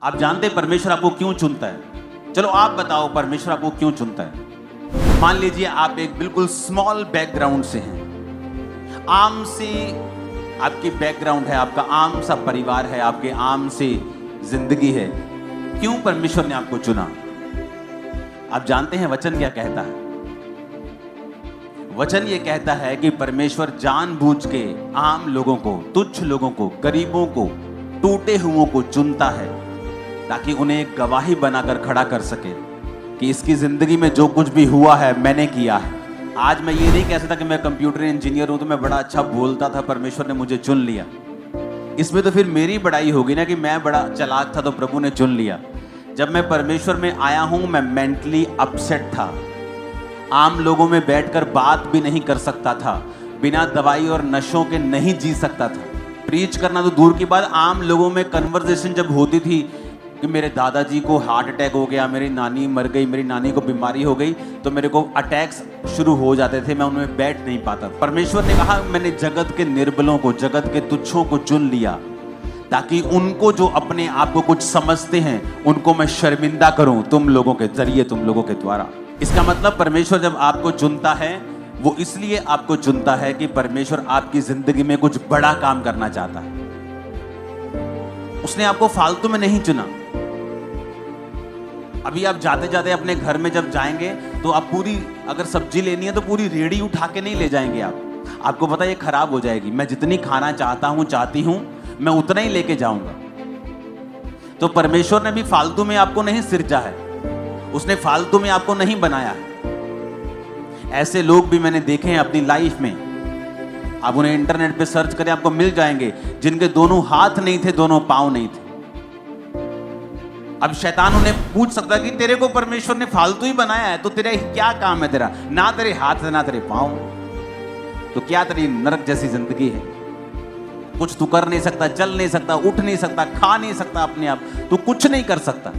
आप जानते हैं परमेश्वर आपको क्यों चुनता है? चलो आप बताओ परमेश्वर आपको क्यों चुनता है। मान लीजिए आप एक बिल्कुल स्मॉल बैकग्राउंड से हैं, आम से आपकी बैकग्राउंड है, आपका आम सा परिवार है, आपके आम से जिंदगी है। क्यों परमेश्वर ने आपको चुना? आप जानते हैं वचन क्या कहता है? वचन ये कहता है कि परमेश्वर जानबूझ के आम लोगों को, तुच्छ लोगों को, गरीबों को, टूटे हुओं को चुनता है ताकि उन्हें एक गवाही बनाकर खड़ा कर सके कि इसकी जिंदगी में जो कुछ भी हुआ है मैंने किया है। आज मैं ये नहीं कह सकता कि मैं कंप्यूटर इंजीनियर हूं तो मैं बड़ा अच्छा बोलता था, परमेश्वर ने मुझे चुन लिया। इसमें तो फिर मेरी बड़ाई होगी ना कि मैं बड़ा चालाक था तो प्रभु ने चुन लिया। जब मैं परमेश्वर में आया हूं मैं मेंटली अपसेट था, आम लोगों में बैठकर बात भी नहीं कर सकता था, बिना दवाई और नशों के नहीं जी सकता था। प्रीच करना तो दूर की बात, आम लोगों में कन्वर्सेशन जब होती थी कि मेरे दादाजी को हार्ट अटैक हो गया, मेरी नानी मर गई, मेरी नानी को बीमारी हो गई, तो मेरे को अटैक्स शुरू हो जाते थे, मैं उनमें बैठ नहीं पाता। परमेश्वर ने कहा मैंने जगत के निर्बलों को, जगत के तुच्छों को चुन लिया ताकि उनको जो अपने आप को कुछ समझते हैं उनको मैं शर्मिंदा करूं तुम लोगों के जरिए, तुम लोगों के द्वारा। इसका मतलब परमेश्वर जब आपको चुनता है वो इसलिए आपको चुनता है कि परमेश्वर आपकी जिंदगी में कुछ बड़ा काम करना चाहता है। उसने आपको फालतू में नहीं चुना। अभी आप जाते जाते अपने घर में जब जाएंगे तो आप पूरी, अगर सब्जी लेनी है तो पूरी रेडी उठा के नहीं ले जाएंगे आप। आपको पता है ये खराब हो जाएगी। मैं जितनी खाना चाहता हूं, चाहती हूं, मैं उतना ही लेके जाऊंगा। तो परमेश्वर ने भी फालतू में आपको नहीं सिरजा है, उसने फालतू में आपको नहीं बनाया है। ऐसे लोग भी मैंने देखे हैं अपनी लाइफ में, आप उन्हें इंटरनेट पे सर्च करें आपको मिल जाएंगे, जिनके दोनों हाथ नहीं थे, दोनों पांव नहीं थे। अब शैतान उन्हें पूछ सकता है कि तेरे को परमेश्वर ने फालतू ही बनाया है तो तेरा क्या काम है? तेरा ना तेरे हाथ है ना तेरे पांव, तो क्या तेरी नरक जैसी जिंदगी है? कुछ तू कर नहीं सकता, चल नहीं सकता, उठ नहीं सकता, खा नहीं सकता अपने आप, तू कुछ नहीं कर सकता।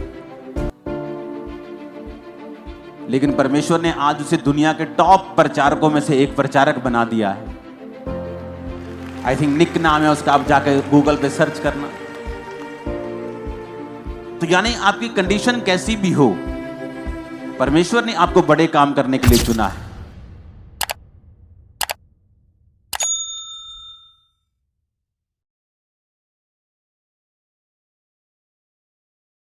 लेकिन परमेश्वर ने आज उसे दुनिया के टॉप प्रचारकों में से एक प्रचारक बना दिया है। आई थिंक निक नाम है उसका, आप जाकर गूगल पे सर्च करना। तो यानी आपकी कंडीशन कैसी भी हो, परमेश्वर ने आपको बड़े काम करने के लिए चुना है।